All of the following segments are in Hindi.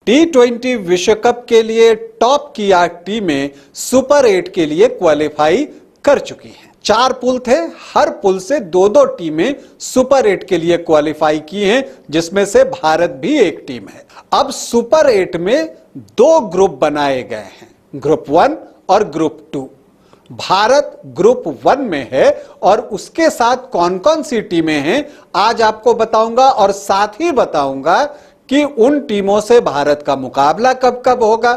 T20 विश्व कप के लिए टॉप की 8 टीमें सुपर 8 के लिए क्वालिफाई कर चुकी हैं। 4 पुल थे, हर पुल से 2-2 टीमें सुपर 8 के लिए क्वालिफाई की हैं, जिसमें से भारत भी एक टीम है। अब सुपर 8 में 2 ग्रुप बनाए गए हैं, ग्रुप 1 और ग्रुप 2। भारत ग्रुप 1 में है और उसके साथ कौन कौन सी टीमें हैं आज आपको बताऊंगा, और साथ ही बताऊंगा कि उन टीमों से भारत का मुकाबला कब कब होगा,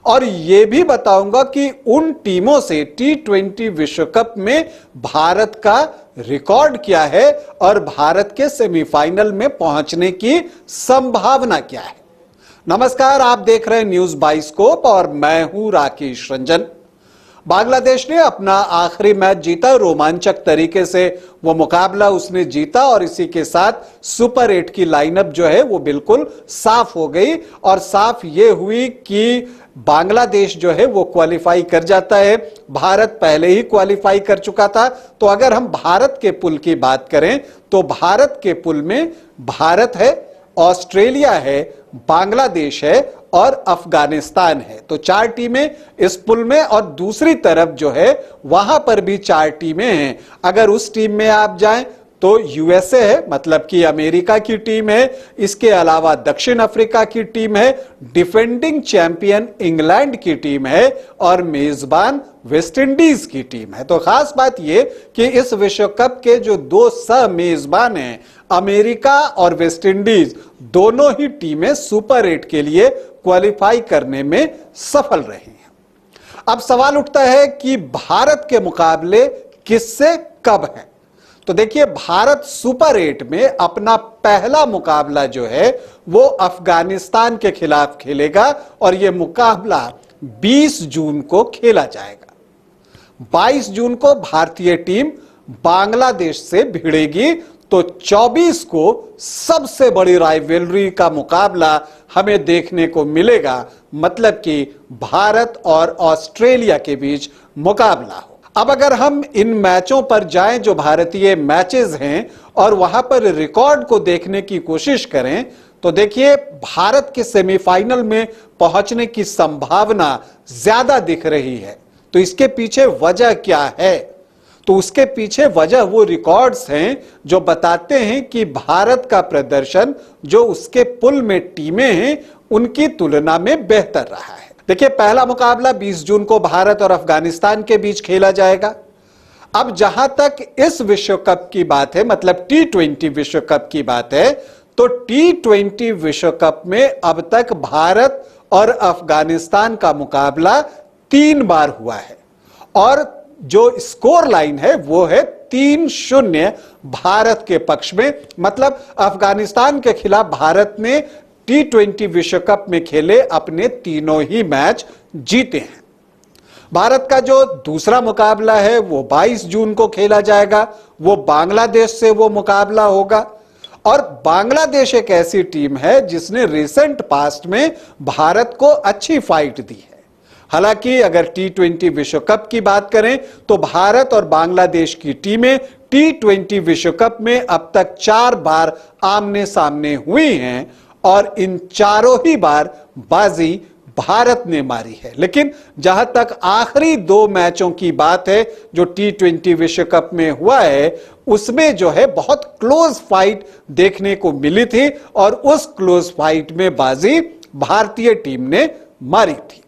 और यह भी बताऊंगा कि उन टीमों से T20 विश्व कप में भारत का रिकॉर्ड क्या है और भारत के सेमीफाइनल में पहुंचने की संभावना क्या है। नमस्कार, आप देख रहे हैं न्यूज बाइस्कोप और मैं हूं राकेश रंजन। बांग्लादेश ने अपना आखिरी मैच जीता, रोमांचक तरीके से वो मुकाबला उसने जीता और इसी के साथ सुपर 8 की लाइनअप जो है वो बिल्कुल साफ हो गई, और साफ ये हुई कि बांग्लादेश जो है वो क्वालिफाई कर जाता है। भारत पहले ही क्वालिफाई कर चुका था। तो अगर हम भारत के पुल की बात करें तो भारत के पुल में भारत है, ऑस्ट्रेलिया है, बांग्लादेश है और अफगानिस्तान है। तो 4 टीमें इस पुल में, और दूसरी तरफ जो है वहां पर भी 4 टीमें हैं। अगर उस टीम में आप जाएं तो यूएसए है, मतलब कि अमेरिका की टीम है, इसके अलावा दक्षिण अफ्रीका की टीम है, डिफेंडिंग चैंपियन इंग्लैंड की टीम है और मेजबान वेस्ट इंडीज की टीम है। तो खास बात यह कि इस विश्व कप के जो 2 सह मेजबान हैं, अमेरिका और वेस्ट इंडीज, दोनों ही टीमें सुपर 8 के लिए क्वालिफाई करने में सफल रही हैं। अब सवाल उठता है कि भारत के मुकाबले किससे कब है। तो देखिए, भारत सुपर 8 में अपना पहला मुकाबला जो है वो अफगानिस्तान के खिलाफ खेलेगा और यह मुकाबला 20 जून को खेला जाएगा। 22 जून को भारतीय टीम बांग्लादेश से भिड़ेगी। तो 24 को सबसे बड़ी राइवलरी का मुकाबला हमें देखने को मिलेगा, मतलब कि भारत और ऑस्ट्रेलिया के बीच मुकाबला हो। अब अगर हम इन मैचों पर जाएं जो भारतीय मैचेस हैं और वहां पर रिकॉर्ड को देखने की कोशिश करें, तो देखिए भारत के सेमीफाइनल में पहुंचने की संभावना ज्यादा दिख रही है। तो इसके पीछे वजह क्या है? तो उसके पीछे वजह वो रिकॉर्ड्स हैं जो बताते हैं कि भारत का प्रदर्शन जो उसके पुल में टीमें हैं उनकी तुलना में बेहतर रहा है। देखिए, पहला मुकाबला 20 जून को भारत और अफगानिस्तान के बीच खेला जाएगा। अब जहां तक इस विश्व कप की बात है, मतलब T20 विश्व कप की बात है, तो T20 विश्व कप में अब तक भारत और अफगानिस्तान का मुकाबला 3 बार हुआ है और जो स्कोर लाइन है वो है 3-0 भारत के पक्ष में। मतलब अफगानिस्तान के खिलाफ भारत ने T20 विश्व कप में खेले अपने तीनों ही मैच जीते हैं। भारत का जो दूसरा मुकाबला है वो 22 जून को खेला जाएगा, वो बांग्लादेश से वो मुकाबला होगा। और बांग्लादेश एक ऐसी टीम है जिसने रिसेंट पास्ट में भारत को अच्छी फाइट दी है। हालांकि अगर T20 विश्व कप की बात करें तो भारत और बांग्लादेश की टीमें T20 विश्व कप में अब तक 4 बार आमने सामने हुई हैं और इन चारों ही बार बाजी भारत ने मारी है। लेकिन जहां तक आखिरी 2 मैचों की बात है जो T20 विश्व कप में हुआ है, उसमें जो है बहुत क्लोज फाइट देखने को मिली थी और उस क्लोज फाइट में बाजी भारतीय टीम ने मारी थी।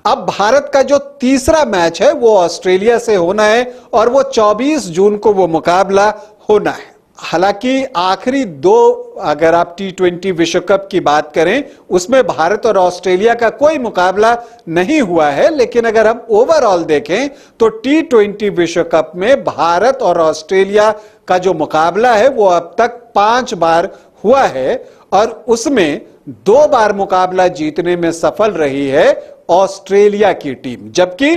अब भारत का जो तीसरा मैच है वो ऑस्ट्रेलिया से होना है और वो 24 जून को वो मुकाबला होना है। हालांकि आखिरी 2 अगर आप T20 विश्व कप की बात करें उसमें भारत और ऑस्ट्रेलिया का कोई मुकाबला नहीं हुआ है, लेकिन अगर हम ओवरऑल देखें तो T20 विश्व कप में भारत और ऑस्ट्रेलिया का जो मुकाबला है वो अब तक 5 बार हुआ है और उसमें 2 बार मुकाबला जीतने में सफल रही है ऑस्ट्रेलिया की टीम, जबकि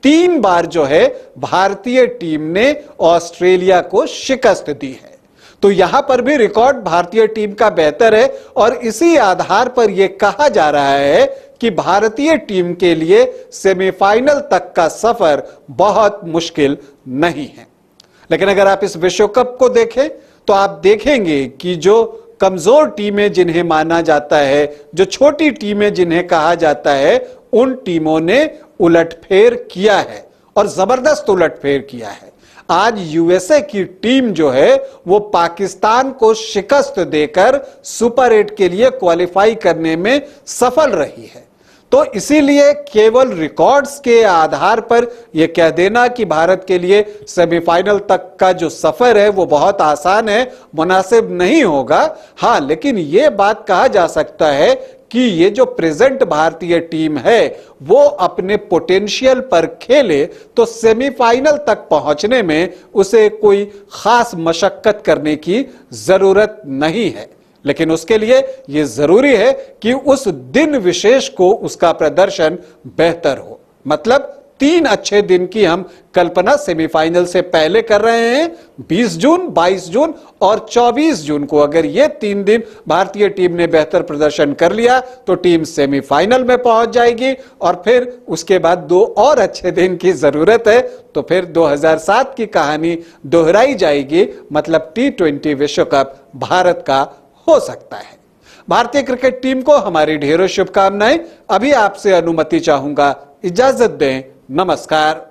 3 बार जो है भारतीय टीम ने ऑस्ट्रेलिया को शिकस्त दी है। तो यहां पर भी रिकॉर्ड भारतीय टीम का बेहतर है और इसी आधार पर यह कहा जा रहा है कि भारतीय टीम के लिए सेमीफाइनल तक का सफर बहुत मुश्किल नहीं है। लेकिन अगर आप इस विश्व कप को देखें तो आप देखेंगे कि जो कमजोर टीमें जिन्हें माना जाता है, जो छोटी टीमें जिन्हें कहा जाता है, उन टीमों ने उलटफेर किया है और जबरदस्त उलटफेर किया है। आज यूएसए की टीम जो है वो पाकिस्तान को शिकस्त देकर सुपर 8 के लिए क्वालिफाई करने में सफल रही है। तो इसीलिए केवल रिकॉर्ड्स के आधार पर यह कह देना कि भारत के लिए सेमीफाइनल तक का जो सफर है वो बहुत आसान है, मुनासिब नहीं होगा। हां, लेकिन यह बात कहा जा सकता है कि ये जो प्रेजेंट भारतीय टीम है वो अपने पोटेंशियल पर खेले तो सेमीफाइनल तक पहुंचने में उसे कोई खास मशक्कत करने की जरूरत नहीं है। लेकिन उसके लिए यह जरूरी है कि उस दिन विशेष को उसका प्रदर्शन बेहतर हो। मतलब 3 अच्छे दिन की हम कल्पना सेमीफाइनल से पहले कर रहे हैं। 20 जून, 22 जून और 24 जून को अगर ये 3 दिन भारतीय टीम ने बेहतर प्रदर्शन कर लिया तो टीम सेमीफाइनल में पहुंच जाएगी और फिर उसके बाद 2 और अच्छे दिन की जरूरत है। तो फिर 2007 की कहानी दोहराई जाएगी। मतलब T20 विश्व कप भारत का हो सकता है। भारतीय क्रिकेट टीम को हमारी ढेरों शुभकामनाएं। अभी आपसे अनुमति चाहूंगा, इजाजत दें, नमस्कार।